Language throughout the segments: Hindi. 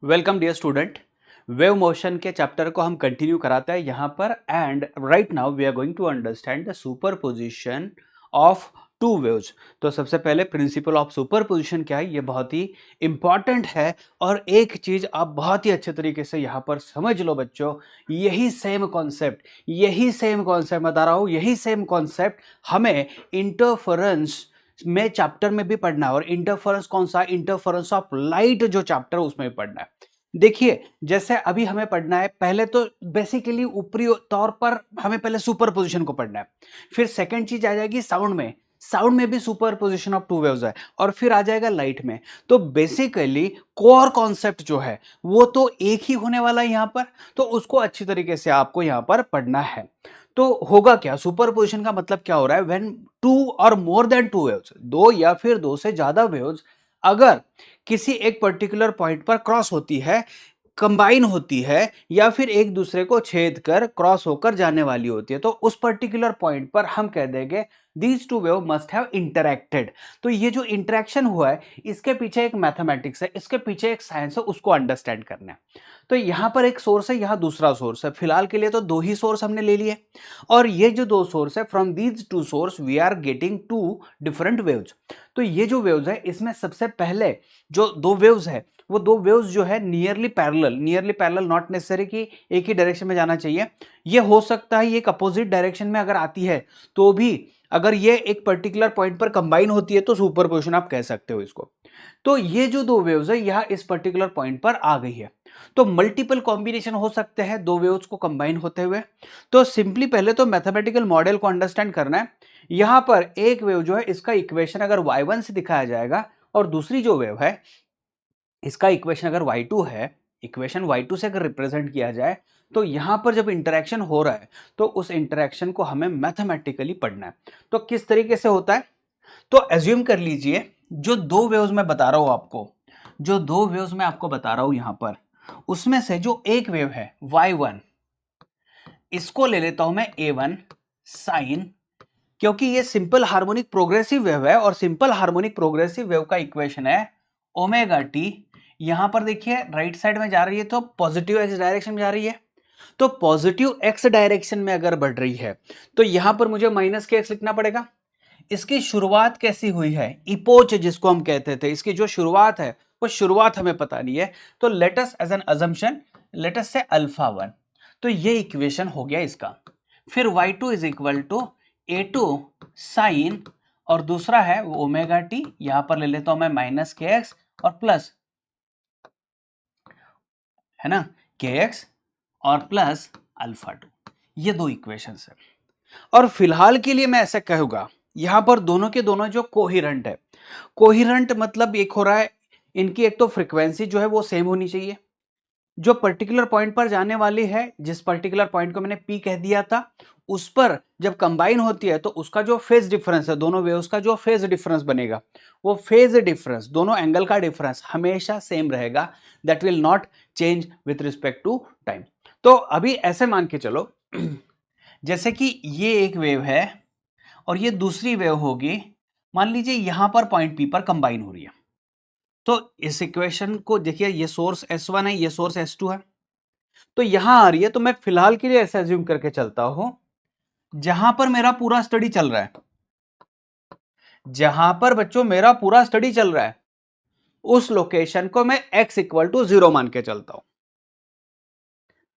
Welcome dear student. Wave motion के चैप्टर को हम कंटिन्यू कराते हैं यहाँ पर and right now we are going to understand the superposition of two waves. तो सबसे पहले प्रिंसिपल ऑफ सुपरपोजिशन क्या है, ये बहुत ही इंपॉर्टेंट है। और एक चीज आप बहुत ही अच्छे तरीके से यहाँ पर समझ लो बच्चों, यही सेम कॉन्सेप्ट बता रहा हूँ, यही सेम कॉन्सेप्ट हमें इंटरफेरेंस में चैप्टर में भी पढ़ना है। और इंटरफेरेंस कौन सा? इंटरफेरेंस ऑफ लाइट जो चैप्टर उसमें भी पढ़ना है। देखिए, जैसे अभी हमें पढ़ना है, पहले तो बेसिकली ऊपरी तौर पर हमें पहले सुपरपोजिशन को पढ़ना है। फिर सेकंड चीज आ जाएगी साउंड में भी सुपरपोजिशन ऑफ टू वेव्स है। और फिर आ जाएगा लाइट में। तो बेसिकली कोर कॉन्सेप्ट जो है वो तो एक ही होने वाला है यहां पर। तो उसको अच्छी तरीके से आपको यहां पर पढ़ना है। तो होगा क्या? सुपरपोजिशन का मतलब क्या हो रहा है? व्हेन टू और मोर देन टू वेव्स, दो या फिर दो से ज्यादा वेव्स अगर किसी एक पर्टिकुलर पॉइंट पर क्रॉस होती है, कंबाइन होती है, या फिर एक दूसरे को छेद कर क्रॉस होकर जाने वाली होती है, तो उस पर्टिकुलर पॉइंट पर हम कह देंगे these two wave must have interacted. तो ये जो इंटरेक्शन हुआ है, इसके पीछे एक मैथमेटिक्स है, इसके पीछे एक साइंस है, उसको अंडरस्टैंड करना है। तो यहां पर एक सोर्स है, यहां दूसरा सोर्स है। फिलहाल के लिए तो दो ही सोर्स हमने ले लिए। और ये जो दो सोर्स है, from these two source we are getting two different waves. तो ये जो वेव्स है, इसमें सबसे पहले जो दो वेव्स है, वो दो वेव्स जो है नियरली पैरेलल, नॉट नेसेसरी कि एक ही डायरेक्शन में जाना चाहिए। ये हो सकता है एक अपोजिट डायरेक्शन में अगर आती है तो भी, अगर ये एक पर्टिकुलर पॉइंट पर कंबाइन होती है तो सुपरपोजिशन आप कह सकते हो इसको। तो ये जो दो वेव्स है यह इस पर्टिकुलर पॉइंट पर आ गई है। तो मल्टीपल कॉम्बिनेशन हो सकते हैं दो वेव्स को कंबाइन होते हुए। तो सिंपली पहले तो मैथमेटिकल मॉडल को अंडरस्टैंड करना है। यहां पर एक वेव जो है, इसका इक्वेशन अगर y1 से दिखाया जाएगा, और दूसरी जो वेव है इसका इक्वेशन अगर y2 है, इक्वेशन y2 से अगर रिप्रेजेंट किया जाए, तो यहां पर जब इंटरेक्शन हो रहा है तो उस इंटरेक्शन को हमें मैथमेटिकली पढ़ना है। तो किस तरीके से होता है? तो एज्यूम कर लीजिए, जो दो वेव्स मैं बता रहा हूं आपको, जो दो वेव्स मैं आपको बता रहा हूं यहां पर, उसमें से जो एक वेव है y1, इसको ले लेता हूं मैं a1 साइन, क्योंकि ये सिंपल हार्मोनिक प्रोग्रेसिव वेव है। और सिंपल हार्मोनिक प्रोग्रेसिव वेव का इक्वेशन है ओमेगा टी। यहां पर देखिए राइट साइड में जा रही है तो पॉजिटिव एक्स डायरेक्शन में जा रही है। तो पॉजिटिव एक्स डायरेक्शन में अगर बढ़ रही है तो यहां पर मुझे माइनस के एक्स लिखना पड़ेगा। इसकी शुरुआत कैसी हुई है? इपोच जिसको हम कहते थे, इसकी जो शुरुआत है वो शुरुआत हमें पता नहीं है। तो let's as an assumption, let's say alpha 1। तो ये इक्वेशन हो गया इसका। फिर y2 is equal to a2 sign, और दूसरा है वो ओमेगा टी, यहां पर ले लेता हूं मैं माइनस के एक्स और प्लस, है ना, के एक्स और प्लस अल्फा 2। ये दो इक्वेशंस है। और फिलहाल के लिए मैं ऐसा कहूंगा, यहां पर दोनों के दोनों जो कोहिरेंट है, कोहिरेंट मतलब एक हो रहा है, इनकी एक तो फ्रीक्वेंसी जो है वो सेम होनी चाहिए। जो पर्टिकुलर पॉइंट पर जाने वाली है, जिस पर्टिकुलर पॉइंट को मैंने पी कह दिया था, उस पर जब कंबाइन होती है तो उसका जो फेज डिफरेंस है, दोनों वेव्स का जो फेज डिफरेंस बनेगा, वो फेज डिफरेंस, दोनों एंगल का डिफरेंस हमेशा सेम रहेगा। That will not change with respect to time. तो अभी ऐसे मान के चलो जैसे कि ये एक वेव है और ये दूसरी वेव होगी, मान लीजिए यहां पर पॉइंट पी पर कंबाइन हो रही है। तो इस इक्वेशन को देखिए, ये सोर्स S1 है, ये सोर्स S2 है, तो यहां आ रही है। तो मैं फिलहाल के लिए ऐसा एज्यूम करके चलता हूं, जहां पर मेरा पूरा स्टडी चल रहा है, जहां पर बच्चों मेरा पूरा स्टडी चल रहा है, उस लोकेशन को मैं x इक्वल टू 0 मान के चलता हूं।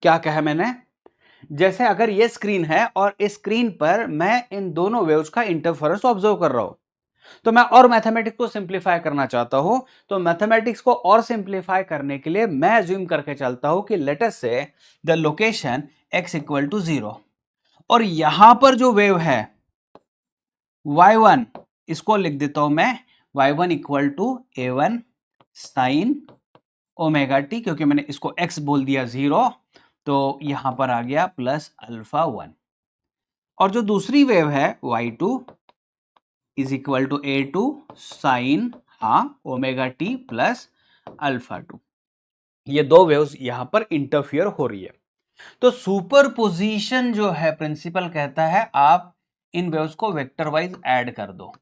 क्या कहा मैंने? जैसे अगर ये स्क्रीन है और इस स्क्रीन पर मैं इन दोनों वेव्स का इंटरफेरेंस ऑब्जर्व कर रहा हूं, तो मैं और मैथमेटिक्स को सिंप्लीफाई करना चाहता हूं। तो मैथमेटिक्स को और सिंप्लीफाई करने के लिए मैं अज्यूम करके चलता हूं कि let us say the location x equal to 0, और यहां पर जो वेव है y1, इसको लिख देता हूं मैं y1 equal to a1 sine omega t, क्योंकि मैंने इसको x बोल दिया 0, तो यहां पर आ गया प्लस अल्फा 1। और जो दूसरी वेव है y2 is equal to a2 sine omega t plus alpha 2। ये दो वेव्स यहां पर इंटरफियर हो रही है। तो सुपरपोजिशन जो है, प्रिंसिपल कहता है आप इन वेव्स को वेक्टर वाइज ऐड कर दो।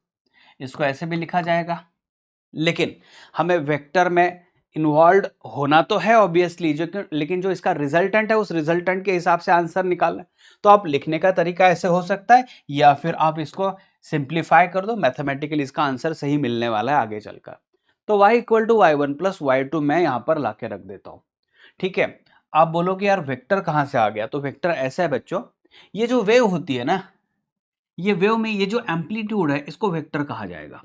इसको ऐसे भी लिखा जाएगा, लेकिन हमें वेक्टर में इन्वॉल्व होना तो है ऑब्वियसली, जो लेकिन जो इसका रिजल्टेंट है उस रिजल्टेंट के हिसाब से आंसर निकालना है। तो आप लिखने का तरीका ऐसे हो सकता है, या फिर आप इसको सिंप्लीफाई कर दो, मैथमेटिकली इसका आंसर सही मिलने वाला है आगे चलकर। तो y equal to y1 plus y2 मैं यहां पर लाके रख देता हूं। ठीक है, आप बोलोगे यार वेक्टर कहां से आ गया? तो वेक्टर ऐसा है बच्चों, ये जो वेव होती है ना, ये वेव में ये जो एम्पलीट्यूड है इसको वेक्टर कहा जाएगा।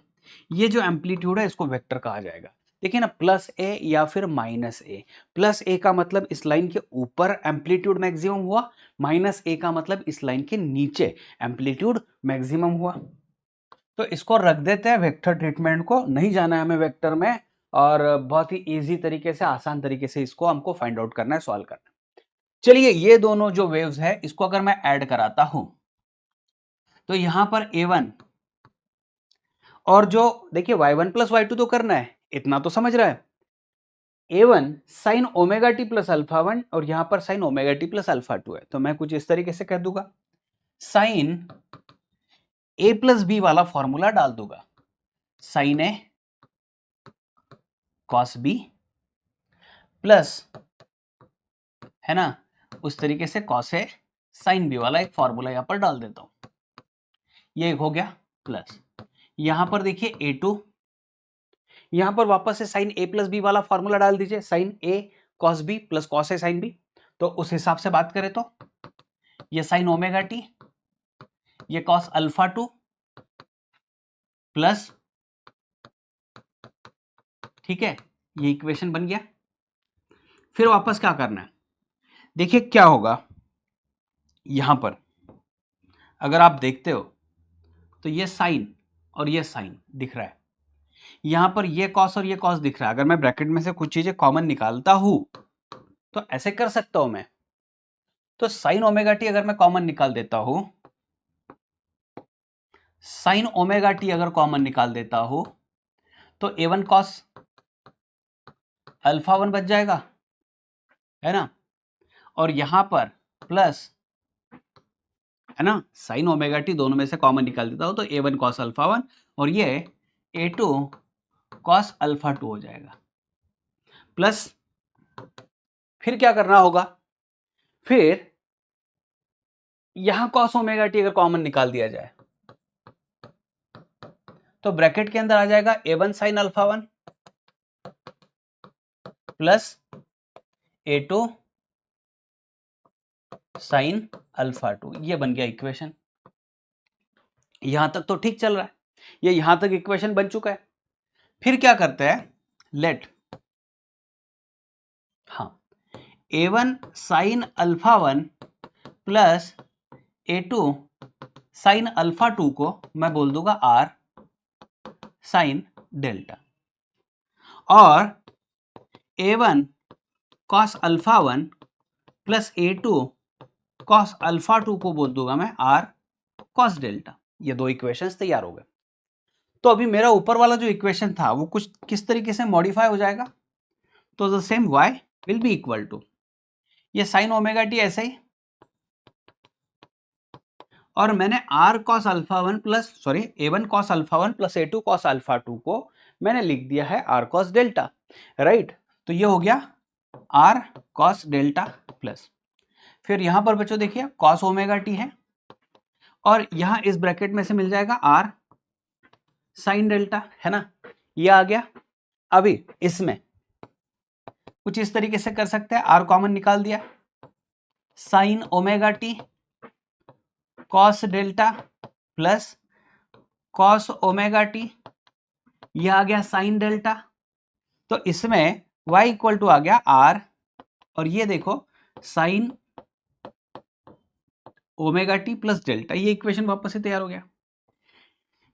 ये जो एम्पलीट्यूड है इसको वेक्टर कहा जाएगा। देखिए ना, प्लस ए या फिर माइनस ए। प्लस ए का मतलब इस लाइन के ऊपर एम्पलीट्यूड मैक्सिमम हुआ, माइनस ए का मतलब इस लाइन के नीचे एम्पलीट्यूड मैक्सिमम हुआ। तो इसको रख देते हैं वेक्टर ट्रीटमेंट को, नहीं जाना है हमें वेक्टर में, और बहुत ही इजी तरीके से, आसान तरीके से इसको हमको फाइंड आउट करना है, सॉल्व करना है। चलिए, ये दोनों जो वेव्स है इसको अगर मैं ऐड कराता हूं तो यहां पर a1 और जो देखिए y1 प्लस y2 तो करना है, इतना तो समझ रहा है। a1 sine omega t plus alpha 1 और यहां पर sign omega t plus alpha 2 है, तो मैं कुछ इस तरीके से कह दूंगा, साइन a प्लस बी वाला फॉर्मूला डाल दूंगा, साइन ए कॉस बी प्लस, है ना, उस तरीके से कॉस ए साइन बी वाला एक फॉर्मूला यहां पर डाल देता हूं। ये एक हो गया प्लस, यहां पर देखिए a2, यहां पर वापस से साइन ए प्लस बी वाला फॉर्मूला डाल दीजिए, sign A cos B plus cos A sine B. तो उस हिसाब से बात करें तो ये साइन ओमेगा टी, ये कॉस अल्फा 2 प्लस, ठीक है, ये इक्वेशन बन गया। फिर वापस क्या करना है, देखिए क्या होगा, यहां पर अगर आप देखते हो तो ये साइन और ये साइन दिख रहा है, यहां पर ये कॉस और ये कॉस दिख रहा है। अगर मैं ब्रैकेट में से कुछ चीजें कॉमन निकालता हूं तो ऐसे कर सकता हूं मैं, तो साइन ओमेगा टी अगर मैं कॉमन निकाल देता हूं, साइन ओमेगा टी अगर कॉमन निकाल देता हूं तो a1 कॉस अल्फा 1 बच जाएगा, है ना, और यहां पर प्लस, है ना, साइन ओमेगा टी दोनों में से कॉमन निकाल देता हूं तो a1 कॉस अल्फा 1 और ये a2 कॉस अल्फा 2 हो जाएगा प्लस। फिर क्या करना होगा, फिर यहां कॉस ओमेगा टी अगर कॉमन निकाल दिया जाए तो ब्रैकेट के अंदर आ जाएगा a1 sine alpha 1 plus a2 sine alpha 2। ये बन गया इक्वेशन। यहां तक तो ठीक चल रहा है, ये यहां तक इक्वेशन बन चुका है। फिर क्या करते हैं, लेट, हाँ, a1 sine alpha 1 plus a2 sine alpha 2 को मैं बोल दूंगा r साइन डेल्टा, और a1 cos alpha 1 plus a2 cos alpha 2 को बोल दूंगा मैं r कॉस डेल्टा। ये दो इक्वेशंस तैयार हो गए। तो अभी मेरा ऊपर वाला जो इक्वेशन था वो कुछ किस तरीके से मॉडिफाई हो जाएगा, तो the same y will be equal to ये साइन ओमेगा टी ऐसे ही, और मैंने r cos alpha 1 plus sorry a1 cos alpha 1 plus a2 cos alpha 2 को मैंने लिख दिया है r cos डेल्टा, राइट। तो ये हो गया r cos डेल्टा प्लस, फिर यहां पर बच्चों देखिए cos ओमेगा टी है, और यहां इस ब्रैकेट में से मिल जाएगा r साइन डेल्टा, है ना, ये आ गया। अभी इसमें कुछ इस तरीके से कर सकते हैं, r कॉमन निकाल दिया, sign omega T cos delta plus cos omega T, यह आ गया साइन डेल्टा। तो इसमें y इक्वल टू आ गया r, और ये देखो sign omega t plus delta, ये इक्वेशन वापस से तैयार हो गया।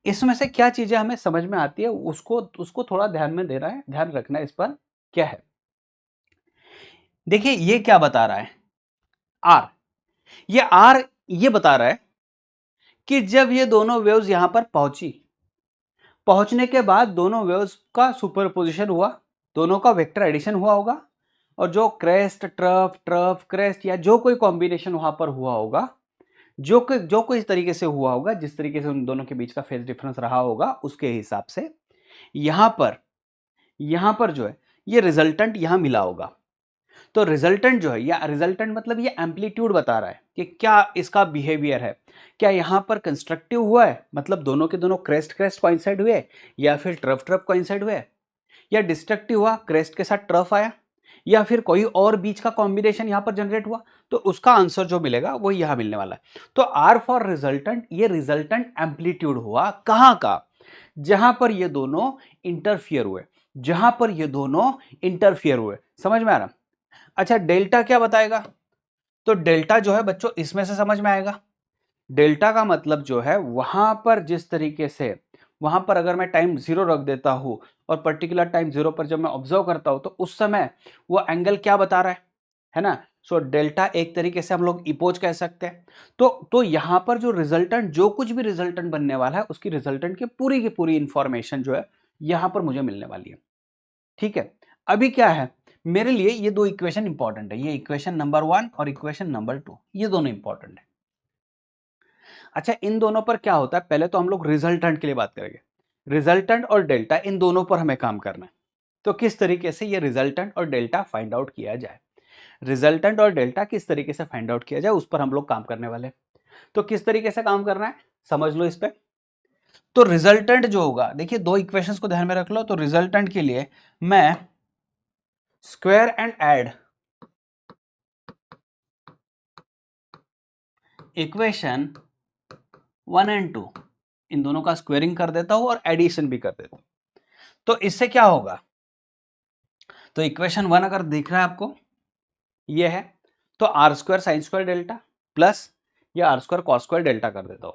इसमें से क्या चीजें हमें समझ में आती है उसको उसको थोड़ा ध्यान में देना है, ध्यान रखना है इस पर क्या है। देखिए ये क्या बता रहा है, r, ये r ये बता रहा है कि जब ये दोनों वेव्स यहां पर पहुंचने के बाद दोनों वेव्स का सुपरपोजिशन हुआ, दोनों का वेक्टर एडिशन हुआ होगा, और जो क्रेस्ट ट्रफ ट्रफ क्रेस्ट या जो कोई कॉम्बिनेशन वहां पर हुआ होगा, जो कोई इस तरीके से हुआ होगा, जिस तरीके से उन दोनों के बीच का फेज डिफरेंस रहा होगा, उसके हिसाब से यहां पर जो है ये रिजल्टेंट यहाँ मिला होगा। तो रिजल्टेंट जो है, या रिजल्टेंट मतलब ये एम्पलीट्यूड बता रहा है कि क्या इसका बिहेवियर है, क्या यहाँ पर कंस्ट्रक्टिव हुआ है, मतलब दोनों के दोनों क्रेस्ट क्रेस्ट कोइंसाइड हुए, या फिर ट्रफ ट्रफ कोइंसाइड हुए, या डिस्ट्रक्टिव हुआ, क्रेस्ट के साथ ट्रफ आया, या फिर कोई और बीच का कॉम्बिनेशन यहां पर जनरेट हुआ। तो उसका आंसर जो मिलेगा वो यहां मिलने वाला है। तो आर फॉर रिजल्टेंट, ये रिजल्टेंट एम्पलीट्यूड हुआ कहां का, जहां पर ये दोनों इंटरफियर हुए, जहां पर ये दोनों इंटरफियर हुए। समझ में आ रहा? अच्छा, डेल्टा क्या बताएगा? तो डेल्टा जो है बच्चों इसमें से समझ में आएगा। डेल्टा का मतलब जो है वहां पर जिस तरीके से, वहां पर अगर मैं टाइम 0 रख देता हूं और पर्टिकुलर टाइम 0 पर जब मैं ऑब्जर्व करता हूं तो उस समय वो एंगल क्या बता रहा है ना। सो डेल्टा एक तरीके से हम लोग इपोज कह सकते हैं। तो यहां पर जो रिजल्टेंट, जो कुछ भी रिजल्टेंट बनने वाला है उसकी रिजल्टेंट की पूरी इंफॉर्मेशन जो है यहां पर मुझे मिलने वाली है। ठीक है, अभी क्या है मेरे लिए, ये दो इक्वेशन इंपॉर्टेंट है, ये इक्वेशन नंबर 1 और इक्वेशन नंबर 2, ये दोनों इंपॉर्टेंट है। अच्छा, इन दोनों पर क्या होता है, पहले तो हम लोग रिजल्टेंट के लिए बात करेंगे। रिजल्टेंट और डेल्टा, इन दोनों पर हमें काम करना है। तो किस तरीके से ये रिजल्टेंट और डेल्टा फाइंड आउट किया जाए, रिजल्टेंट और डेल्टा किस तरीके से फाइंड आउट किया जाए, उस पर हम लोग काम करने वाले हैं। तो किस तरीके से काम करना है समझ लो इस पे। तो रिजल्टेंट जो होगा, देखिए दो इक्वेशंस को ध्यान में रख लो। तो रिजल्टेंट के लिए मैं square and add equation 1 and 2, इन दोनों का स्क्वेयरिंग कर देता हूं और एडिशन भी कर देता हूं। तो इससे क्या होगा, तो इक्वेशन 1 अगर दिख रहा है आपको, ये है, तो R square sine square delta plus या R square cos square delta कर देता हूं।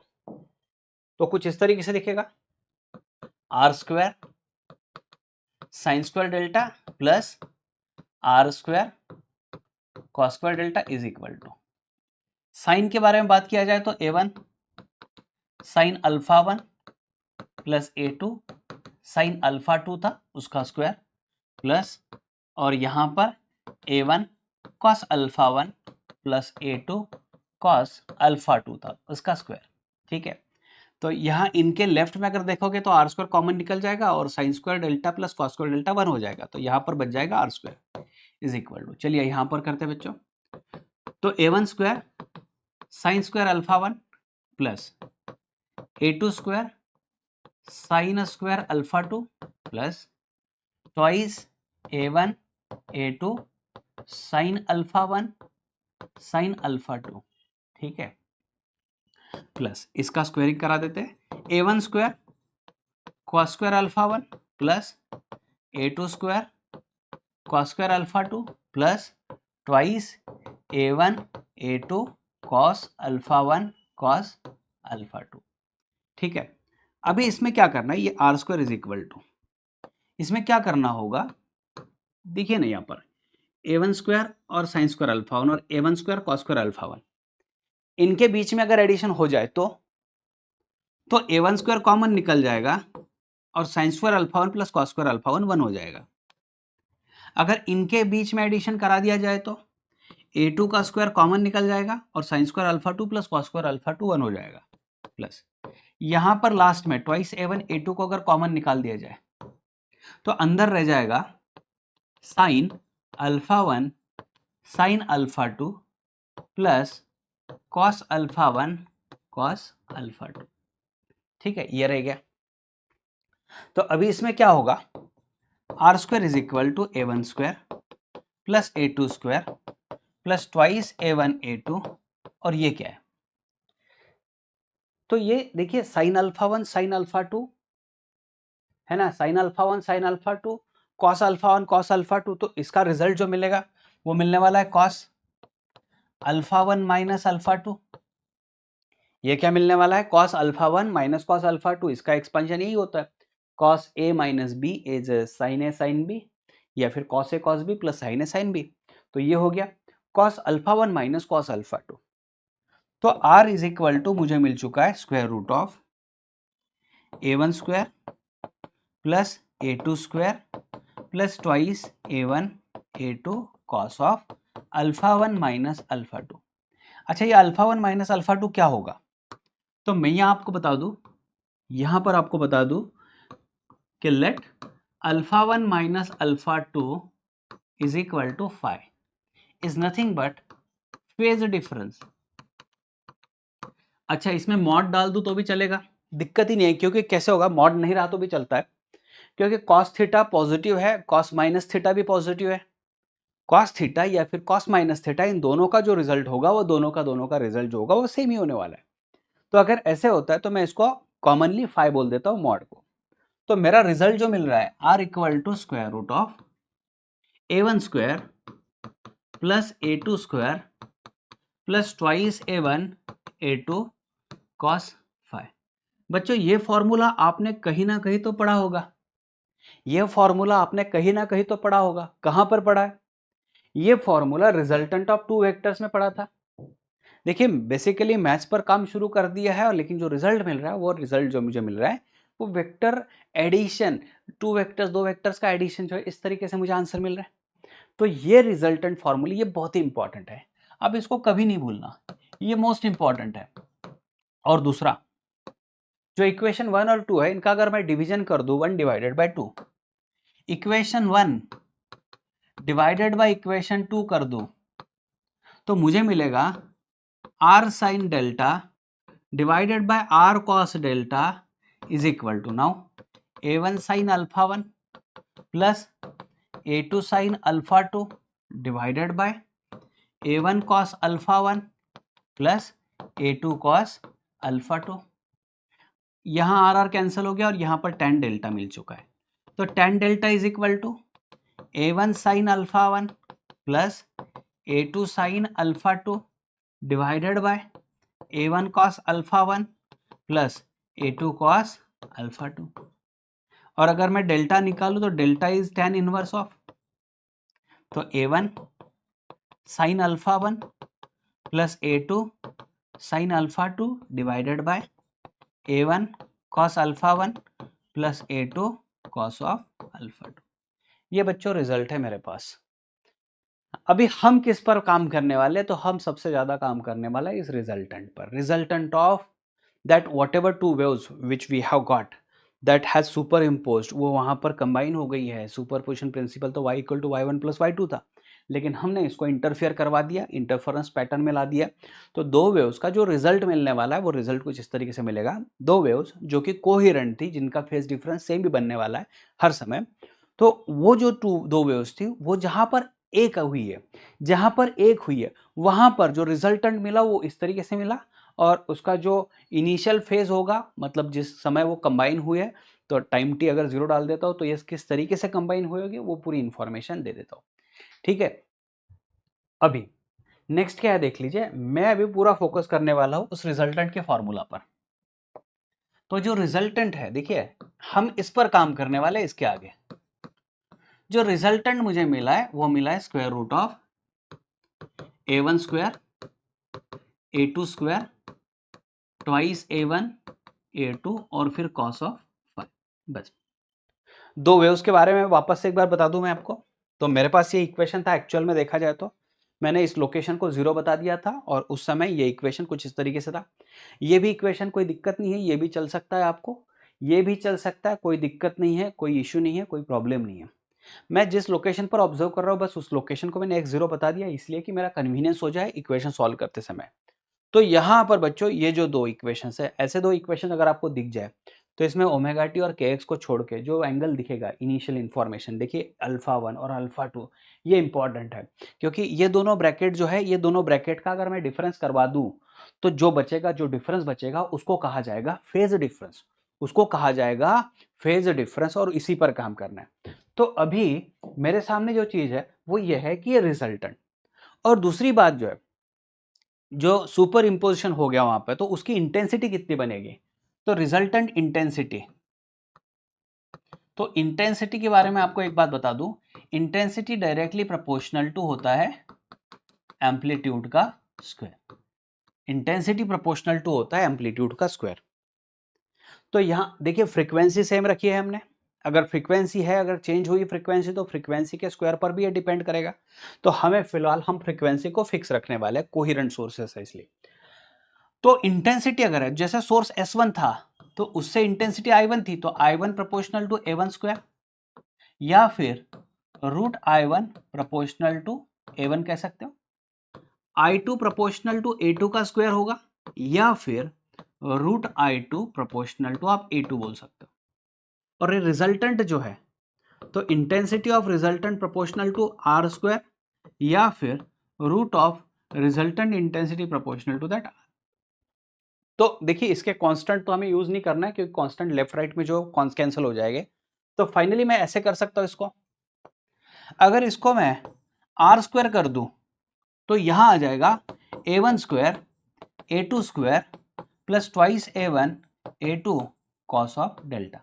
तो कुछ इस तरीके से दिखेगा, R square sine square delta plus R square cos square delta is equal to, sine के बारे में बात किया जाए तो a1 sine alpha 1 plus a2 sine alpha 2 था उसका स्क्वायर प्लस, और यहां पर a1 cos alpha 1 plus a2 cos alpha 2 था उसका स्क्वायर। ठीक है, तो यहाँ इनके लेफ्ट में अगर देखोगे तो आर स्क्वायर कॉमन निकल जाएगा और sine square delta plus cos square delta 1 हो जाएगा। तो यहाँ पर बच जाएगा R square is equal to, चलिए यहाँ पर करते हैं बच्चों। तो a1 square sine square alpha 1 plus a2 square sine square alpha 2 plus twice a1 a2 sine alpha 1 sine alpha 2। ठीक है, प्लस इसका स्क्वायरिंग करा देते हैं, a1 square cos square alpha 1 plus a2 square cos square alpha 2 plus twice a1 a2 cos alpha 1 cos alpha 2। ठीक है, अभी इसमें क्या करना है, ये R square is equal to, इसमें क्या करना होगा, देखिए ना यहाँ पर a1 स्क्वायर और साइन स्क्वायर अल्फा 1 और a1 square cos square alpha 1, इनके बीच में अगर एडिशन हो जाए तो a1 स्क्वायर कॉमन निकल जाएगा और sine square alpha 1 plus cos square alpha 1 1 हो जाएगा। अगर इनके बीच में एडिशन करा दिया जाए तो a2 का स्क्वायर कॉमन निकल जाएगा और sine square alpha 2 plus cos square alpha 2 1 हो जाएगा, प्लस यहां पर लास्ट में ट्वाइस a1 a2 को अगर कॉमन निकाल दिया जाए तो अंदर रह जाएगा sign alpha 1 sine alpha 2 plus cos alpha 1 cos alpha 2। ठीक है, ये रह गया। तो अभी इसमें क्या होगा, R square is equal to a1 square plus a2 square plus twice a1 a2, और ये क्या है, तो ये देखिए साइन अल्फा 1 साइन अल्फा 2 है ना, sign alpha 1 sine alpha 2 cos alpha 1 cos alpha 2, तो इसका रिजल्ट जो मिलेगा वो मिलने वाला है कॉस अल्फा 1 माइनस अल्फा 2। ये क्या मिलने वाला है, cos alpha 1 minus cos alpha 2, इसका एक्सपेंशन यही होता है, cos A minus B is sine A sine B, या फिर cos A cos B plus sine A sine B. तो ये हो गया cos alpha 1 minus cos alpha 2। तो आर इज इक्वल टू मुझे मिल चुका है square root of a1 square plus a2 square plus twice a1 a2 cos of alpha 1 minus alpha 2। अच्छा, ये अल्फा 1 माइनस अल्फा 2 क्या होगा, तो मैं यहाँ आपको बता दूं, यहाँ पर आपको बता दूं कि let alpha 1 minus alpha 2 is equal to five is nothing but phase difference. अच्छा, इसमें मॉड डाल दूं तो भी चलेगा, दिक्कत ही नहीं है, क्योंकि कैसे होगा, मॉड नहीं रहा तो भी चलता है, क्योंकि कॉस थीटा पॉजिटिव है, कॉस माइनस थीटा भी पॉजिटिव है। कॉस थीटा या फिर कॉस माइनस थीटा, इन दोनों का जो रिजल्ट होगा वो दोनों का रिजल्ट जो होगा वो सेम ही होने वाला है। तो अगर ऐसे होता है तो मैं इसको कॉमनली फाइव बोल देता हूँ मॉड को। तो मेरा रिजल्ट जो मिल रहा है R equal to square root of a1 square plus a2 square plus twice a1 a2 cos five. बच्चों ये फॉर्मूला आपने कहीं ना कहीं तो पढ़ा होगा, ये फॉर्मूला आपने कहीं ना कहीं तो पढ़ा होगा। कहां पर पढ़ा है? ये formula resultant of two vectors में पढ़ा था। देखिए बेसिकली मैथ्स पर काम शुरू कर दिया है, और लेकिन जो रिजल्ट मिल रहा है वो रिजल्ट जो मुझे मिल रहा है वो वेक्टर एडिशन, टू वेक्टर्स, दो वेक्टर्स का एडिशन जो है, इस तरीके से मुझे आंसर मिल रहा है। तो ये रिजल्टेंट फॉर्मूला ये बहुत ही इंपॉर्टेंट है, अब इसको कभी नहीं भूलना, ये मोस्ट इंपॉर्टेंट है। और दूसरा, जो इक्वेशन 1 और 2 है इनका अगर मैं डिवीजन कर दूं 1 divided by 2, equation 1 divided by equation 2 कर दूं तो मुझे मिलेगा r sine delta divided by r cos delta is equal to, now a1 sine alpha 1 plus a2 sine alpha 2 divided by a1 cos alpha 1 plus a2 cos alpha 2। यहाँ आर आर कैंसिल हो गया और यहाँ पर tan डेल्टा मिल चुका है, तो tan delta is equal to a1 sine alpha 1 plus a2 sine alpha 2 divided by a1 cos alpha 1 plus a2 cos alpha 2। और अगर मैं डेल्टा निकालूं तो delta is tan inverse of, तो a1 sine alpha 1 plus a2 sine alpha 2 divided by a1 cos alpha 1 plus a2 cos of alpha 2। ये बच्चों रिजल्ट है मेरे पास। अभी हम किस पर काम करने वाले हैं? तो हम सबसे ज्यादा काम करने वाला है इस रिजल्टेंट पर, resultant of that whatever two waves which we have got that has superimpose, वो वहां पर कंबाइन हो गई है। सुपरपोजिशन प्रिंसिपल तो y equal to y1 plus y2 था, लेकिन हमने इसको इंटरफियर करवा दिया, इंटरफेरेंस पैटर्न में ला दिया। तो दो वेव्स का जो रिजल्ट मिलने वाला है वो रिजल्ट कुछ इस तरीके से मिलेगा। दो वेव्स जो कि कोहेरेंट थी, जिनका फेज डिफरेंस सेम भी बनने वाला है हर समय। तो वो जो दो वेव्स थी वो जहां पर एक हुई है, जहां पर एक हुई है वहां पर जो रिजल्टेंट मिला वो इस तरीके से मिला, और उसका जो इनिशियल फेज होगा, मतलब जिस समय वो कंबाइन हुए हैं, तो टाइम टी अगर 0 डाल देता हूं तो ये किस तरीके से कंबाइन हुए होगी वो पूरी इंफॉर्मेशन दे देता हूं। ठीक है, अभी नेक्स्ट क्या है देख लीजिए, मैं अभी पूरा फोकस करने वाला हूं उस रिजल्टेंट के फॉर्मूला पर। तो जो रिजल्टेंट है देखिए, हम इस पर काम करने वाले, इसके आगे जो रिजल्टेंट मुझे मिला है वो मिला है square root of a1 square a2 square twice a1 a2 और फिर cos ऑफ 5। बस दो वेव्स के बारे में वापस से एक बार बता दूं मैं आपको। तो मेरे पास ये इक्वेशन था, एक्चुअल में देखा जाए तो मैंने इस लोकेशन को 0 बता दिया था, और उस समय ये इक्वेशन कुछ इस तरीके से था। ये भी इक्वेशन कोई दिक्कत नहीं है, ये भी चल सकता है आपको, ये भी चल सकता है, कोई दिक्कत नहीं है, कोई इश्यू नहीं है, कोई प्रॉब्लम नहीं है। मैं जिस लोकेशन पर ऑब्जर्व कर रहा हूँ बस उस लोकेशन को मैंने x0 बता दिया, इसलिए कि मेरा कन्वीनियंस हो जाए इक्वेशन सॉल्व करते समय। तो यहाँ पर बच्चों ये जो दो इक्वेशन है, ऐसे दो इक्वेशन अगर आपको दिख जाए तो इसमें ओमेगा टी और के एक्स को छोड़ के जो एंगल दिखेगा, इनिशियल इन्फॉर्मेशन देखिए अल्फा 1 और अल्फा 2, ये इंपॉर्टेंट है, क्योंकि ये दोनों ब्रैकेट जो है, ये दोनों ब्रैकेट का अगर मैं डिफरेंस करवा दूं तो जो बचेगा, जो डिफरेंस बचेगा उसको कहा जाएगा फेज डिफरेंस, उसको कहा जाएगा फेज डिफरेंस, और इसी पर काम करना है। तो अभी मेरे सामने जो चीज है वो ये है कि ये रिजल्टेंट, और दूसरी बात जो है, जो सुपर इंपोजिशन हो गया वहां पे, तो उसकी इंटेंसिटी कितनी बनेगी? तो रिजल्टेंट इंटेंसिटी, तो इंटेंसिटी के बारे में आपको एक बात बता दूं, इंटेंसिटी डायरेक्टली प्रोपोर्शनल टू होता है एम्पलीट्यूड का स्क्वायर। इंटेंसिटी प्रोपोर्शनल टू होता है एम्पलीट्यूड का स्क्वायर। तो यहां देखिए फ्रीक्वेंसी सेम रखी है हमने, अगर फ्रीक्वेंसी है, अगर चेंज हुई फ्रीक्वेंसी तो फ्रीक्वेंसी के स्क्वायर पर भी ये डिपेंड करेगा। तो हमें फिलहाल हम फ्रीक्वेंसी को फिक्स रखने वाले हैं, कोहेरेंट सोर्सेस है इसलिए। तो इंटेंसिटी अगर है, जैसे सोर्स S1 था तो उससे इंटेंसिटी I1 थी, तो I1 proportional to A1 square, या फिर root I1 proportional to A1 कह सकते हो, I2 प्रोपोर्शनल टू A2 का स्क्वायर होगा, या फिर रूट I2 प्रोपोर्शनल टू आप A2 बोल सकते हो। और ये रिजल्टेंट जो है तो intensity of resultant proportional to R square, या फिर root of resultant intensity proportional to that R. तो देखिए इसके कांस्टेंट तो हमें यूज नहीं करना है क्योंकि कांस्टेंट लेफ्ट राइट में जो कैंसिल हो जाएंगे। तो फाइनली मैं ऐसे कर सकता हूं इसको, अगर इसको मैं आर स्क्वायर कर दूं तो यहां आ जाएगा A1 square A2 square plus twice A1 A2 cos of delta.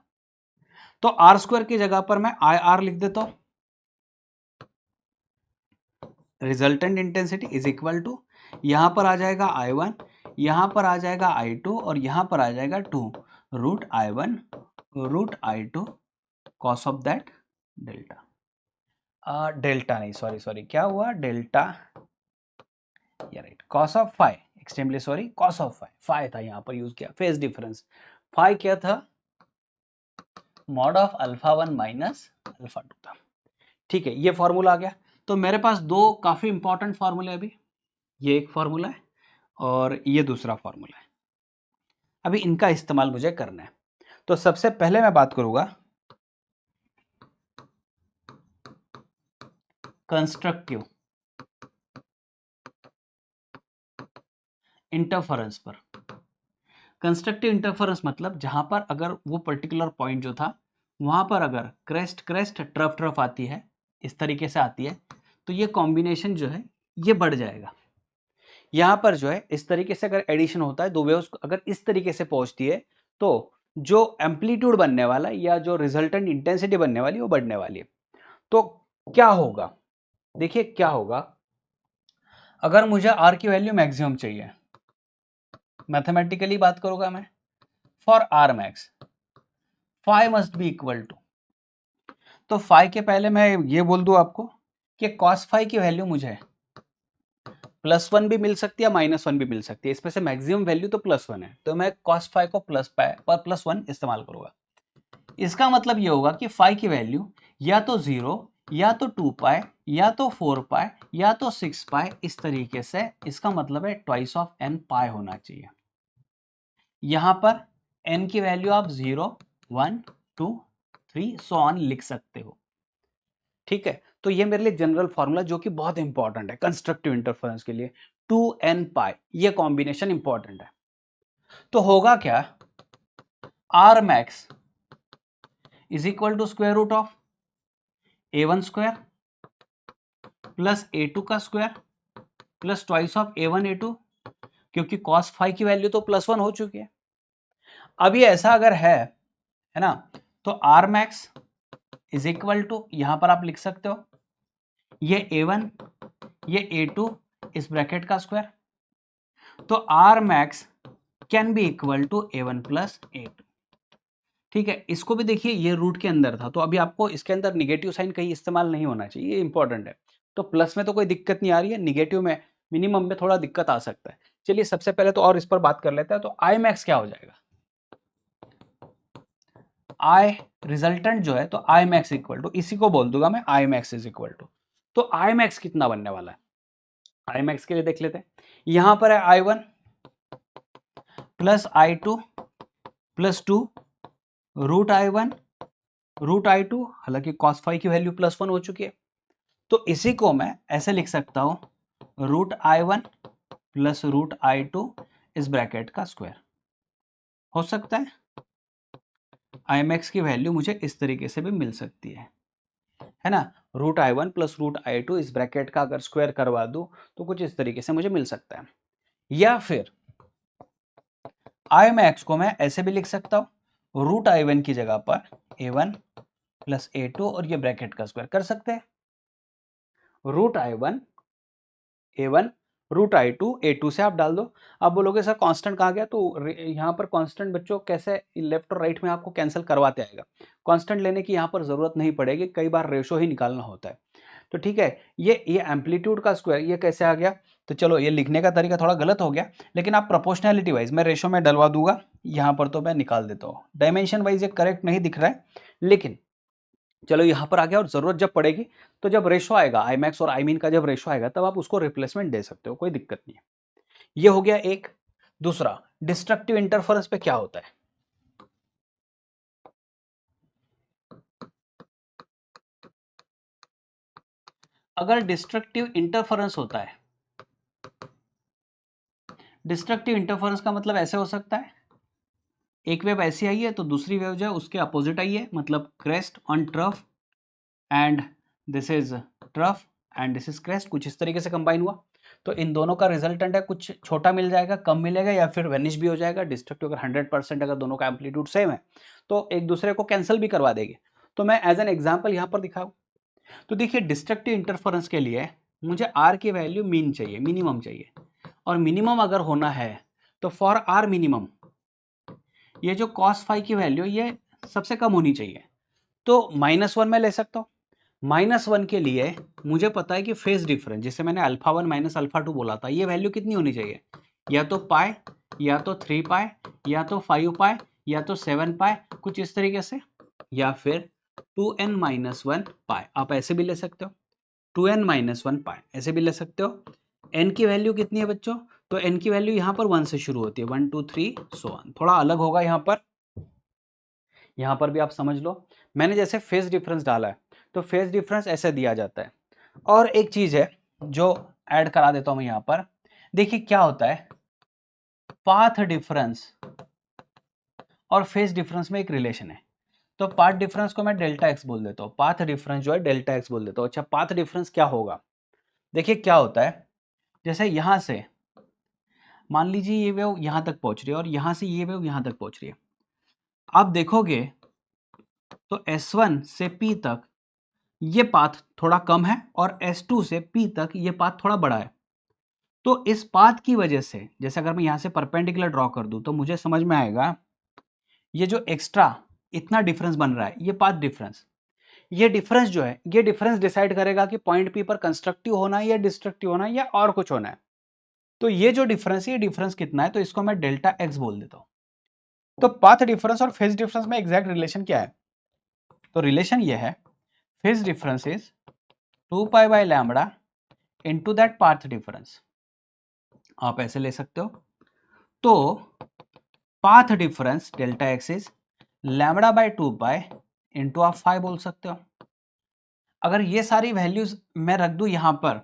तो आर स्क्वायर की जगह पर मैं आई आर लिख देता हूं, resultant intensity is equal to, यहां पर आ जाएगा I1, यहां पर आ जाएगा I2 और यहां पर आ जाएगा 2 root I1 root I2 cos of that delta. Delta नहीं, सॉरी क्या हुआ, डेल्टा या right, cos of phi, extremely sorry, cos of phi था यहां पर यूज किया, फेज डिफरेंस फाई क्या था, mod of alpha 1 minus alpha 2 था। ठीक है, ये फॉर्मूला आ गया। तो मेरे पास दो काफी इंपॉर्टेंट फॉर्मूले अभी, ये एक फॉर्मूला है और ये दूसरा फॉर्मूला है, अभी इनका इस्तेमाल मुझे करना है। तो सबसे पहले मैं बात करूंगा कंस्ट्रक्टिव इंटरफेरेंस पर। कंस्ट्रक्टिव इंटरफेरेंस मतलब जहां पर अगर वो पर्टिकुलर पॉइंट जो था वहां पर अगर क्रेस्ट क्रेस्ट ट्रफ ट्रफ आती है, इस तरीके से आती है, तो ये कॉम्बिनेशन जो है ये बढ़ जाएगा। यहां पर जो है इस तरीके से अगर एडिशन होता है, दो वेव्स अगर इस तरीके से पहुंचती है, तो जो एम्पलीट्यूड बनने वाला है या जो रिजल्टेंट इंटेंसिटी बनने वाली है वो बढ़ने वाली है। तो क्या होगा, देखिए क्या होगा, अगर मुझे आर की वैल्यू मैक्सिमम चाहिए, मैथमेटिकली बात करूंगा मैं, for R max phi must be equal to, तो फाई के पहले मैं ये बोल दूं आपको कि कॉस फाई की वैल्यू मुझे +1 भी मिल सकती है, -1 भी मिल सकती है, इसमें से मैक्सिमम वैल्यू तो +1 है, तो मैं cos फाई को +1 इस्तेमाल करूंगा। इसका मतलब ये होगा कि फाई की वैल्यू या तो 0 या तो 2 पाई या तो 4 पाई या तो 6 पाई, इस तरीके से, इसका मतलब है ट्वाइस ऑफ n पाई होना चाहिए। यहां पर n की वैल्यू आप 0 1 2 3 सो ऑन लिख सकते हो। ठीक है, तो ये मेरे लिए जनरल फॉर्मूला जो कि बहुत इंपॉर्टेंट है कंस्ट्रक्टिव इंटरफेरेंस के लिए, 2n पाई, ये कॉम्बिनेशन इंपॉर्टेंट है। तो होगा क्या, R max is equal to square root of A1 square plus A2 का square plus twice of A1 A2, क्योंकि cos फाई की वैल्यू तो +1 हो चुकी है। अब ये ऐसा अगर है ना, तो R max is equal to, यहां पर आप लिख सकते हो ये A1 ये A2 इस ब्रैकेट का स्क्वायर, तो R max can be equal to A1 plus A2। ठीक है, इसको भी देखिए ये रूट के अंदर था, तो अभी आपको इसके अंदर निगेटिव साइन कहीं इस्तेमाल नहीं होना चाहिए, ये इंपॉर्टेंट है। तो प्लस में तो कोई दिक्कत नहीं आ रही है, निगेटिव में मिनिमम में थोड़ा दिक्कत आ सकता है। चलिए सबसे पहले तो और इस पर बात कर लेते हैं। तो आई मैक्स क्या हो जाएगा, आई रिजल्टेंट जो है, तो आई मैक्स इक्वल टू, इसी को बोल दूंगा मैं I max is equal to, तो आई मैक्स कितना बनने वाला है, आई मैक्स के लिए देख लेते हैं। यहां पर है I1 plus I2 plus 2 root I1 root I2, हालांकि cos फाई की वैल्यू +1 हो चुकी है, तो इसी को मैं ऐसे लिख सकता हूं root I1 plus root I2 इस ब्रैकेट का स्क्वायर। हो सकता है आई मैक्स की वैल्यू मुझे इस तरीके से भी मिल सकती है ना, root I1 plus root I2 इस ब्रैकेट का अगर स्क्वायर करवा दूं तो कुछ इस तरीके से मुझे मिल सकता है। या फिर आई मैक्स को मैं ऐसे भी लिख सकता हूं रूट I1 की जगह पर A1 प्लस A2 और ये ब्रैकेट का स्क्वायर कर सकते हैं, root I1 A1 root I2 A2 से आप डाल दो। आप बोलोगे सर कांस्टेंट कहाँ गया, तो यहाँ पर कांस्टेंट बच्चों कैसे लेफ्ट और राइट में आपको कैंसिल करवाते आएगा, कांस्टेंट लेने की यहाँ पर जरूरत नहीं पड़ेगी, कई बार रेशो ही निकालना होता है। तो ठीक है, ये एम्पलीट्यूड का स्क्वायर ये कैसे आ गया, तो चलो ये लिखने का तरीका थोड़ा गलत हो गया, लेकिन आप प्रोपोर्शनैलिटी वाइज मैं रेशो में डलवा दूंगा, यहाँ पर तो मैं निकाल देता हूँ, डायमेंशन वाइज ये करेक्ट नहीं दिख रहा है, लेकिन चलो यहाँ पर आ गया, और जरूरत जब पड़ेगी तो जब रेशो आएगा आई मैक्स और आई मीन का, जब रेशो आएगा तब आप उसको रिप्लेसमेंट दे सकते हो, कोई दिक्कत नहीं है। ये हो गया एक। दूसरा, डिस्ट्रक्टिव इंटरफेरेंस पे क्या होता है? अगर डिस्ट्रक्टिव इंटरफेरेंस होता है, डिस्ट्रक्टिव इंटरफेरेंस का मतलब ऐसे हो सकता है, एक वेव ऐसी आई है तो दूसरी वेव जो है उसके अपोजिट आई है, मतलब crest on trough and this is trough and this is crest, कुछ इस तरीके से कंबाइन हुआ। तो इन दोनों का रिजल्टेंट है, कुछ छोटा मिल जाएगा, कम मिलेगा, या फिर वेनिश भी हो जाएगा। डिस्ट्रक्टिव अगर 100%, अगर दोनों का एम्पलीट्यूड सेम है तो एक दूसरे को कैंसिल भी करवा देंगे। तो मैं एज एन एग्जाम्पल यहाँ पर दिखाऊँ तो देखिए, डिस्ट्रक्टिव इंटरफेरेंस के लिए मुझे आर की वैल्यू मीन चाहिए, मिनिमम चाहिए, और मिनिमम अगर होना है तो फॉर आर मिनिमम ये जो कॉस फाई की वैल्यू ये सबसे कम होनी चाहिए। तो -1 में ले सकता हूँ। -1 के लिए मुझे पता है कि फेज डिफरेंस, जिसे मैंने α1 माइनस α2 बोला था, ये वैल्यू कितनी होनी चाहिए? या तो पाई, या तो 3 पाई, या तो 5 पाई, या तो 7 पाई, कुछ इस तरीके से, या फिर 2n-1 पाई। आप ऐसे भी ले सकते हो, 2n-1 पाई ऐसे भी ले सकते हो। n की वैल्यू कितनी है बच्चों? तो n की वैल्यू यहाँ पर 1 से शुरू होती है, 1 2 3 सो ऑन। थोड़ा अलग होगा यहाँ पर भी आप समझ लो। मैंने जैसे फेज डिफरेंस डाला है तो फेज डिफरेंस ऐसे दिया जाता है। और एक चीज है जो ऐड करा देता हूं मैं यहाँ पर, देखिए क्या होता है, पाथ डिफरेंस और फेज डिफरेंस में एक रिलेशन है। तो पाथ डिफरेंस को मैं डेल्टा एक्स बोल देता हूँ, पाथ डिफरेंस जो है डेल्टा एक्स बोल देता हूँ। अच्छा, पाथ डिफरेंस क्या होगा? देखिए क्या होता है, जैसे यहां से मान लीजिए ये वेव यहां तक पहुंच रही है और यहां से ये वेव यहां तक पहुंच रही है। आप देखोगे तो S1 से P तक ये पाथ थोड़ा कम है और S2 से P तक ये पाथ थोड़ा बड़ा है। तो इस पाथ की वजह से, जैसे अगर मैं यहां से परपेंडिकुलर ड्रॉ कर दूं तो मुझे समझ में आएगा ये जो एक्स्ट्रा इतना डिफरेंस बन रहा है, ये पाथ डिफरेंस, ये डिफरेंस जो है, ये डिफरेंस डिसाइड करेगा कि पॉइंट पी पर कंस्ट्रक्टिव होना है या डिस्ट्रक्टिव होना है या और कुछ होना है। तो ये जो डिफरेंस है, ये डिफरेंस कितना है, तो इसको मैं डेल्टा एक्स बोल देता हूं। तो पाथ डिफरेंस और फेज डिफरेंस में एग्जैक्ट रिलेशन क्या है? तो रिलेशन ये है, phase difference is 2 pi by lambda into that path difference. आप ऐसे ले सकते हो। तो path difference delta x is lambda by 2 pi into आप 5 बोल सकते हो। अगर ये सारी वैल्यूज मैं रख दूं यहां पर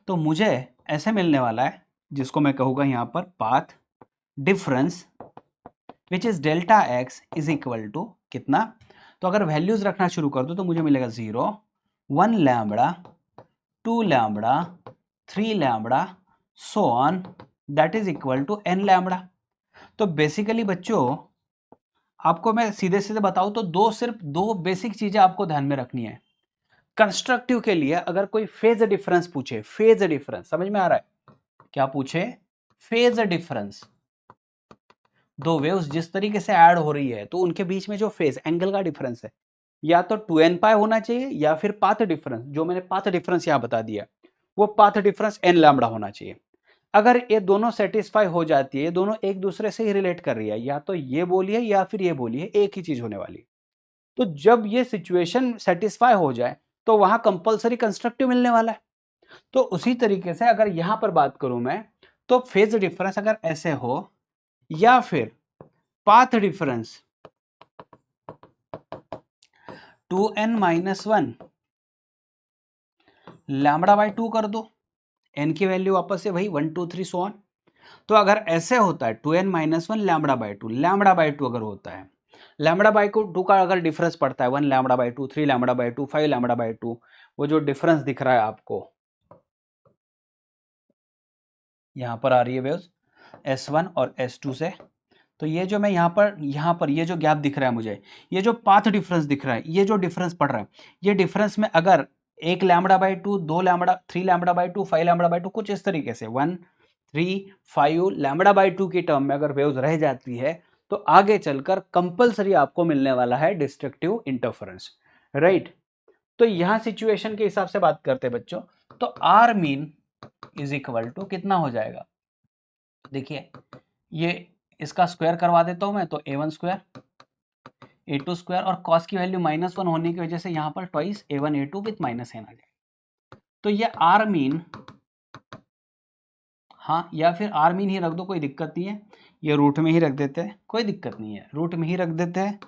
तो मुझे ऐसे मिलने वाला है, जिसको मैं कहूंगा यहां पर path difference which is delta x is equal to कितना? तो अगर वैल्यूज रखना शुरू कर दो तो मुझे मिलेगा 0, 1 lambda, 2 lambda, 3 lambda, so on, that is equal to n lambda. तो बेसिकली बच्चों, आपको मैं सीधे सीधे बताऊं तो सिर्फ दो बेसिक चीजें आपको ध्यान में रखनी है। कंस्ट्रक्टिव के लिए अगर कोई फेज डिफरेंस पूछे, फेज डिफरेंस समझ में आ रहा है? क्या पूछे? Phase difference. दो वेव्स जिस तरीके से ऐड हो रही है तो उनके बीच में जो फेज एंगल का डिफरेंस है, या तो 2n पाई होना चाहिए, या फिर पाथ डिफरेंस, जो मैंने पाथ डिफरेंस यहां बता दिया, वो पाथ डिफरेंस n लैम्बडा होना चाहिए। अगर ये दोनों सेटिस्फाई हो जाती है, ये दोनों एक दूसरे से ही रिलेट कर रही है, या तो ये बोलिए या फिर ये बोलिए, एक ही चीज होने वाली। तो जब ये सिचुएशन सेटिस्फाई हो जाए तो वहां कंपलसरी कंस्ट्रक्टिव मिलने वाला है। तो उसी तरीके से अगर यहां पर बात करूं मैं, तो फेज डिफरेंस अगर ऐसे हो, या फिर path difference 2n-1 lambda by 2 कर दो, n की वैल्यू वापस से वही 1 2 3 सो ऑन। तो अगर ऐसे होता है 2n-1 lambda by 2, lambda by 2 अगर होता है, लैम्बडा बाय 2 का अगर डिफरेंस पड़ता है 1 lambda by 2, 3 lambda by 2, 5 lambda by 2, वो जो डिफरेंस दिख रहा है आपको यहां पर आ रही है वेव्स S1 और S2 से, तो ये जो मैं यहाँ पर ये जो गैप दिख रहा है मुझे, ये जो पाथ डिफरेंस दिख रहा है, ये जो डिफरेंस पड़ रहा है, ये डिफरेंस में अगर 1 lambda by 2, 2 lambda, 3 lambda by 2, 5 lambda by 2, कुछ इस तरीके से 1 3 5 लैम्बडा बाय 2 की टर्म में अगर वेव्स रह जाती है तो आगे चलकर कंपलसरी आपको मिलने वाला है डिस्ट्रक्टिव इंटरफेरेंस, राइट? तो यहां सिचुएशन के हिसाब से बात करते हैं बच्चों, तो R mean is equal to कितना हो जाएगा? देखिए, ये इसका स्क्वायर करवा देता हूं मैं, तो a1 स्क्वायर a2 स्क्वायर, और कॉस की वैल्यू -1 होने की वजह से यहाँ पर twice a1 a2 with -n आ जाएगा। तो ये आर मीन, हाँ, या फिर आर मीन ही रख दो, कोई दिक्कत नहीं है, ये रूट में ही रख देते हैं, कोई दिक्कत नहीं है, रूट में ही रख देते हैं।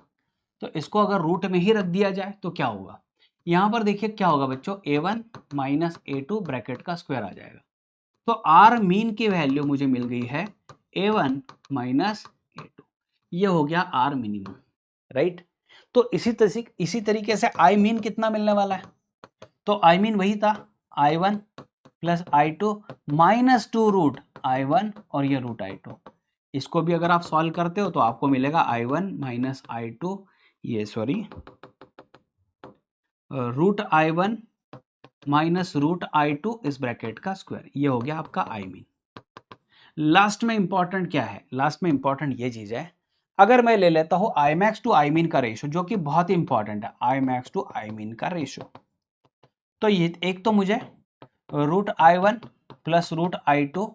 तो इसको अगर रूट में ही रख दिया जाए तो क्या होगा, यहाँ पर देखिए क्या होगा बच्चों, a1 माइनस a2 ब्रैकेट का स्क्वायर आ जाएगा। तो आर मीन की वैल्यू मुझे मिल गई है a1 माइनस a2, ये हो गया आर मिनिमम, राइट। तो इसी तरीके से आई मीन कितना मिलने वाला है, तो आई मीन वही था i1 plus i2 minus 2 root i1 और ये रूट i2। इसको भी अगर आप सॉल्व करते हो तो आपको मिलेगा i1 माइनस i2, ये sorry root i1 minus root i2 इस ब्रैकेट का स्क्वायर, ये हो गया आपका आई मीन। लास्ट में इंपॉर्टेंट क्या है, लास्ट में इंपॉर्टेंट ये चीज है, अगर मैं ले लेता हूं I max to I mean का रेशो, जो कि बहुत ही इंपॉर्टेंट है, I max to I mean का रेशो, तो ये एक तो मुझे root i1 plus root i2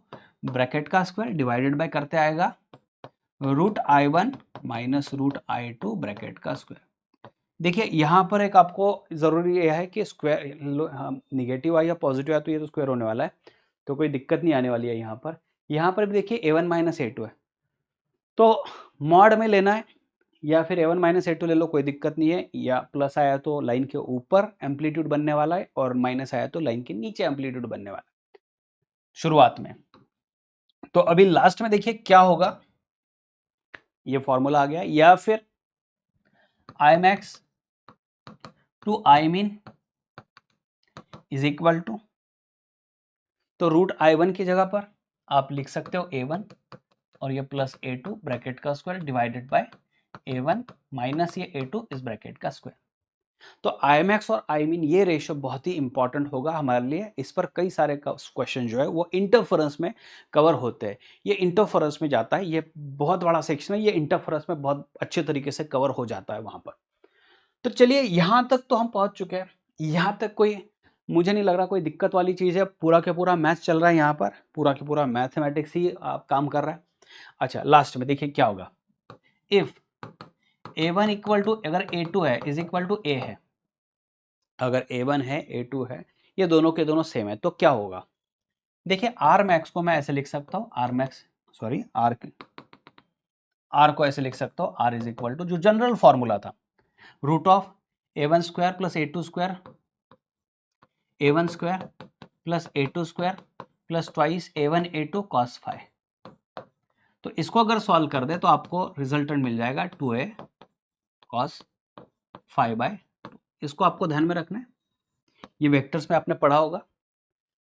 bracket का स्क्वायर डिवाइडेड बाय करते आएगा root i1 minus root i2 bracket का स्क्वायर। देखिए यहाँ पर एक आपको जरूरी यह है कि स्क्वायर निगेटिव आया या पॉजिटिव आया तो ये तो स्क्वायर होने वाला है, तो कोई दिक्कत नहीं आने वाली है। यहाँ पर भी देखिए a1 माइनस a2 है, तो मॉड में लेना है या फिर a1 माइनस a2 ले लो, कोई दिक्कत नहीं है, या प्लस आया तो लाइन के ऊपर एम्पलीट्यूड बनने वाला है और माइनस आया तो लाइन के नीचे एम्पलीट्यूड बनने वाला है शुरुआत में। तो अभी लास्ट में देखिए क्या होगा, ये फॉर्मूला आ गया, या फिर I max to I mean is equal to, तो रूट i1 की जगह पर आप लिख सकते हो a1 और ये प्लस a2 ब्रैकेट का square divided by a1 minus ये a2 इस ब्रैकेट का स्क्वायर। तो आई मैक्स और आई मीन ये रेशियो बहुत ही इंपॉर्टेंट होगा हमारे लिए, इस पर कई सारे क्वेश्चन जो है वो इंटरफेरेंस में कवर होते हैं, ये इंटरफेरेंस में जाता है, ये बहुत बड़ा सेक्शन है, ये इंटरफेरेंस में बहुत अच्छे तरीके से कवर हो जाता है वहां पर। तो चलिए यहाँ तक तो हम पहुंच चुके हैं, यहाँ तक कोई मुझे नहीं लग रहा कोई दिक्कत वाली चीज़ है, पूरा के पूरा मैथ चल रहा है यहाँ पर, पूरा के पूरा मैथमेटिक्स ही काम कर रहा है। अच्छा लास्ट में देखिए क्या होगा, इफ a1 इक्वल टू, अगर a2 है इज इक्वल टू a है, अगर a1 है a2 है, ये दोनों के दोनों सेम है, तो क्या होगा, देखिए आर मैक्स को मैं ऐसे लिख सकता हूँ, आर मैक्स सॉरी आर को ऐसे लिख सकता हूँ, आर इज इक्वल टू जो जनरल फॉर्मूला था root of a1 square plus a2 square, a1 square plus a2 square plus twice a1 a2 cos five. तो इसको अगर सॉल्व कर दे तो आपको रिजल्टेंट मिल जाएगा 2a cos 5/2। इसको आपको ध्यान में रखना है, ये वेक्टर्स में आपने पढ़ा होगा,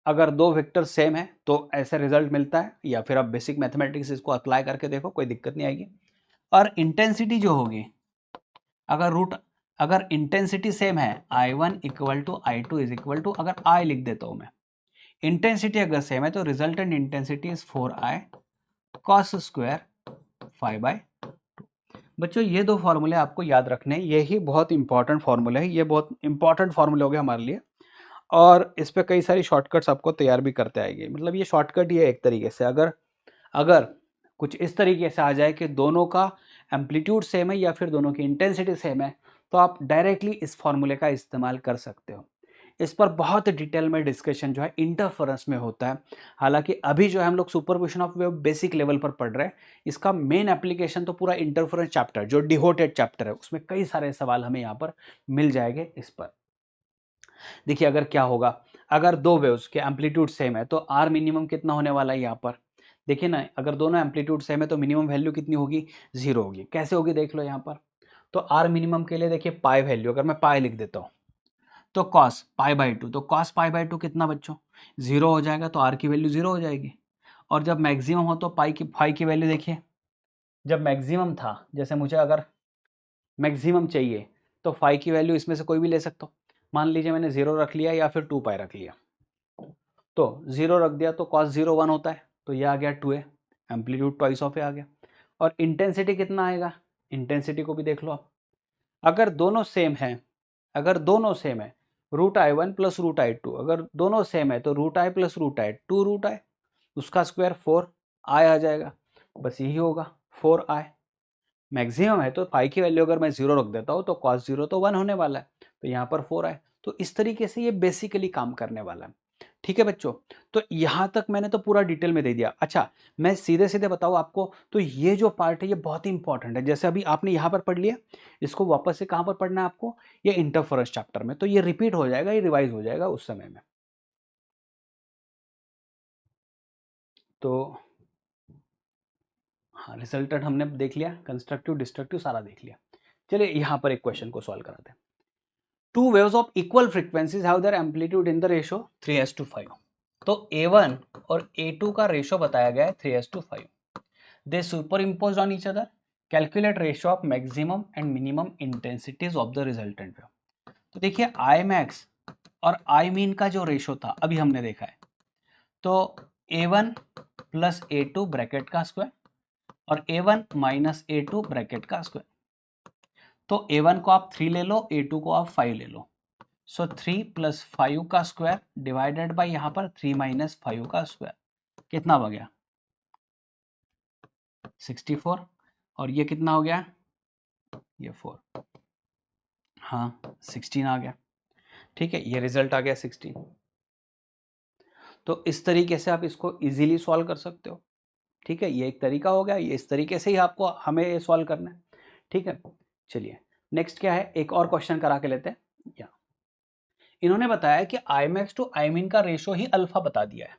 अगर दो वेक्टर सेम है तो ऐसा रिजल्ट मिलता है, या फिर आप बेसिक मैथमेटिक्स इसको अप्लाई करके देखो, कोई दिक्कत नहीं आएगी। और इंटेंसिटी जो होगी, अगर इंटेंसिटी सेम है I1 equal to I2 is equal to, अगर I लिख देता हूं मैं, इंटेंसिटी अगर सेम है तो resultant intensity is 4i cos square 5/2। बच्चों ये दो फॉर्मूले आपको याद रखने हैं, यही बहुत इंपॉर्टेंट फॉर्मूले है, ये बहुत इंपॉर्टेंट फॉर्मूले हो गए हमारे लिए, और इस पे कई सारी शॉर्टकट्स आपको तैयार भी करते आएंगे, मतलब ये शॉर्टकट ही है एक तरीके से। अगर कुछ इस तरीके से आ जाए कि दोनों का एम्पलीट्यूड सेम है या फिर दोनों की इंटेंसिटी सेम है, तो आप डायरेक्टली इस फॉर्मूले का इस्तेमाल कर सकते हो। इस पर बहुत डिटेल में डिस्कशन जो है इंटरफेरेंस में होता है, हालांकि अभी जो है हम लोग superposition of wave basic level पर पढ़ रहे हैं, इसका मेन एप्लीकेशन तो पूरा इंटरफेरेंस चैप्टर जो डिवोटेड चैप्टर है उसमें कई सारे सवाल हमें यहाँ पर मिल जाएंगे। इस पर देखिए अगर क्या होगा, अगर दो वेव्स के एम्पलीट्यूड सेम है तो आर मिनिमम कितना होने वाला है, यहाँ पर देखिए ना, अगर दोनों एम्पलीट्यूड सेम है तो मिनिमम वैल्यू कितनी होगी, 0 होगी। कैसे होगी देख लो यहाँ पर, तो आर मिनिमम के लिए देखिए पाई वैल्यू, अगर मैं पाई लिख देता हूँ तो कॉस पाई/2, तो कॉस पाई/2 कितना बच्चों 0 हो जाएगा, तो आर की वैल्यू 0 हो जाएगी। और जब मैक्सिमम हो तो पाई की वैल्यू देखिए, जब मैक्सिमम था, जैसे मुझे अगर मैक्सिमम चाहिए तो फाई की वैल्यू इसमें से कोई भी ले सकता हूँ, मान लीजिए मैंने 0 रख लिया या फिर 2 पाई रख लिया, तो 0 रख दिया तो cos 0 1 होता है, तो ये आ गया 2a, एम्पलीट्यूड ट्वाइस ऑफ ए आ गया। और इंटेंसिटी कितना आएगा, इंटेंसिटी को भी देख लो आप, अगर दोनों सेम है, root i1 plus root i2, अगर दोनों सेम है तो root i plus root i 2 root i, उसका स्क्वायर 4i आ जाएगा, बस यही होगा 4i। मैक्सिमम है तो फाई की वैल्यू अगर मैं 0 रख देता हूँ तो cos 0 तो 1 होने वाला है, तो यहाँ पर 4 है। तो इस तरीके से ये बेसिकली काम करने वाला है। ठीक है बच्चों, तो यहाँ तक मैंने तो पूरा डिटेल में दे दिया। अच्छा, मैं सीधे सीधे बताऊँ आपको, तो ये जो पार्ट है ये बहुत ही इंपॉर्टेंट है। जैसे अभी आपने यहाँ पर पढ़ लिया, इसको वापस से कहाँ पर पढ़ना है आपको, ये इंटरफेरेंस चैप्टर में। तो ये रिपीट हो जाएगा, ये रिवाइज हो जाएगा उस समय में। तो हाँ, रिजल्टेंट हमने देख लिया, कंस्ट्रक्टिव डिस्ट्रक्टिव सारा देख लिया। चलिए यहाँ पर एक क्वेश्चन को सॉल्व कराते हैं। Two waves of equal frequencies have their amplitude in the ratio 3:5। तो A1 और A2 का रेशो बताया गया है 3:5। They superimpose on each other, calculate ratio of maximum and minimum intensities of the resultant wave. तो देखिए आई मैक्स और आई मीन का जो रेशो था अभी हमने देखा है, तो A1 प्लस A2 ब्रैकेट का स्क्वायर और A1 माइनस A2 ब्रैकेट का स्क्वायर। तो A1 को आप 3 ले लो, A2 को आप 5 ले लो। सो 3 प्लस 5 का स्क्वायर डिवाइडेड बाय यहाँ पर 3 माइनस 5 का स्क्वायर, कितना हो गया 64। और ये कितना हो गया, ये 4, हाँ 16 आ गया। ठीक है, ये रिजल्ट आ गया 16। तो इस तरीके से आप इसको इजीली सॉल्व कर सकते हो। ठीक है, ये एक तरीका हो गया, ये इस तरीके से ही आपको हमें ये सॉल्व करना है। ठीक है, चलिए नेक्स्ट क्या है, एक और क्वेश्चन करा के लेते हैं। या इन्होंने बताया कि I max to I mean का रेशो ही अल्फा बता दिया है,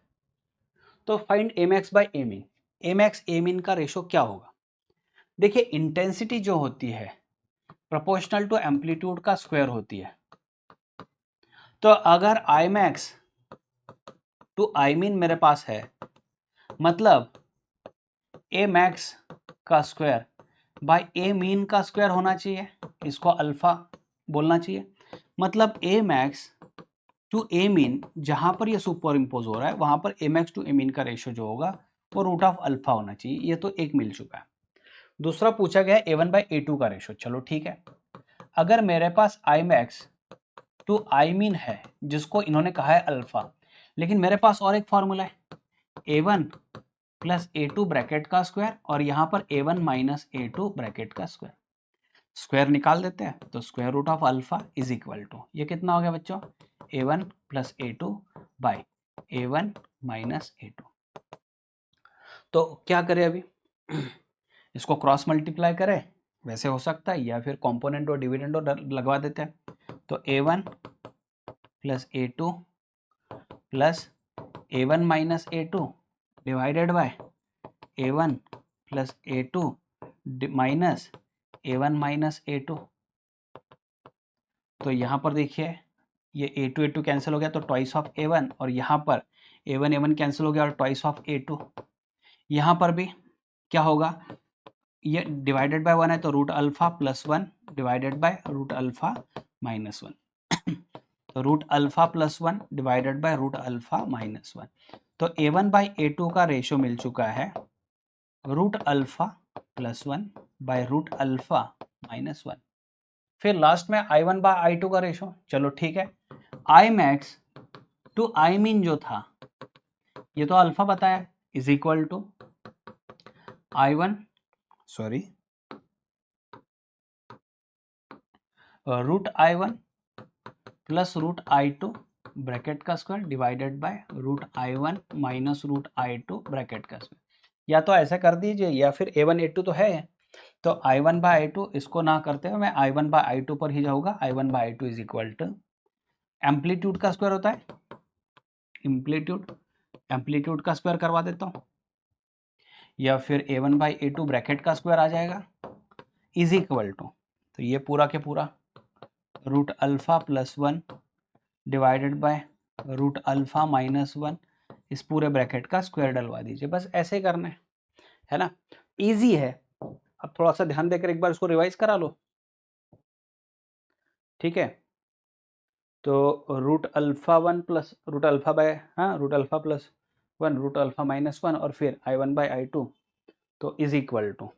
तो find A max by A mean. A max A mean का रेशो क्या होगा। देखिए इंटेंसिटी जो होती है प्रोपोर्शनल टू एम्पलीट्यूड का स्क्वायर होती है। तो अगर I max to I mean मेरे पास है, मतलब ए मैक्स का स्क्वायर बाय ए मीन का स्क्वायर होना चाहिए, इसको अल्फा बोलना चाहिए। मतलब A max to A mean, जहां पर ये सुपर इम्पोज हो रहा है वहां पर ए मैक्स टू ए मीन का रेशियो जो होगा वो रूट ऑफ अल्फा होना चाहिए। ये तो एक मिल चुका है। दूसरा पूछा गया है A1 बाई A2 का रेशियो। चलो ठीक है, अगर मेरे पास I max to I min है जिसको इन्होंने कहा है अल्फा, लेकिन मेरे पास और एक फॉर्मूला है A1 प्लस A2 ब्रैकेट का स्क्वायर और यहाँ पर A1 माइनस A2 ब्रैकेट का स्क्वायर। स्क्वायर निकाल देते हैं, तो square root of alpha is equal to, ये कितना हो गया बच्चों, A1 plus A2 by A1 minus A2। तो क्या करें अभी, इसको क्रॉस मल्टीप्लाई करें, वैसे हो सकता है, या फिर कंपोनेंट और डिविडेंड लगवा देते हैं। तो A1 plus A2 plus A1 minus A2 divided by A1 plus A2 minus A1 minus A2। तो यहाँ पर देखिए ये A2 कैंसिल हो गया तो ट्वाइस ऑफ A1, और यहाँ पर A1 कैंसिल हो गया और ट्वाइस ऑफ A2। यहाँ पर भी क्या होगा, ये डिवाइडेड बाय 1 है तो root alpha plus 1 divided by root alpha minus 1। तो root alpha plus 1 divided by root alpha minus 1। तो A1 बाई A2 का रेशियो मिल चुका है root alpha plus 1 by root alpha minus 1। फिर लास्ट में I1 बाय I2 का रेशियो। चलो ठीक है, I max to I min जो था ये तो अल्फा बताया, is equal to I1 sorry root I1 plus root I2 bracket का square divided by root I1 minus root I2 bracket का स्क्वायर। या तो ऐसा कर दीजिए, या फिर A1 A2 तो है, तो I1 बाय I2 इसको ना करते हुए मैं I1 बाय I2 पर ही जाऊंगा। I1 by I2 is equal to amplitude का स्क्वायर होता है, एम्पलीट्यूड का स्क्वायर करवा देता हूँ, या फिर A1 बाई A2 ब्रैकेट का स्क्वायर आ जाएगा इज इक्वल टू, तो ये पूरा के पूरा root alpha plus 1 divided by root alpha minus 1, इस पूरे ब्रैकेट का स्क्वायर डलवा दीजिए। बस ऐसे करना है ना, इजी है। अब थोड़ा सा ध्यान देकर एक बार इसको रिवाइज करा लो। ठीक है, तो root alpha 1 plus root alpha by, हाँ root alpha plus 1 root alpha minus 1 और फिर I1 बाई I2, तो इज इक्वल टू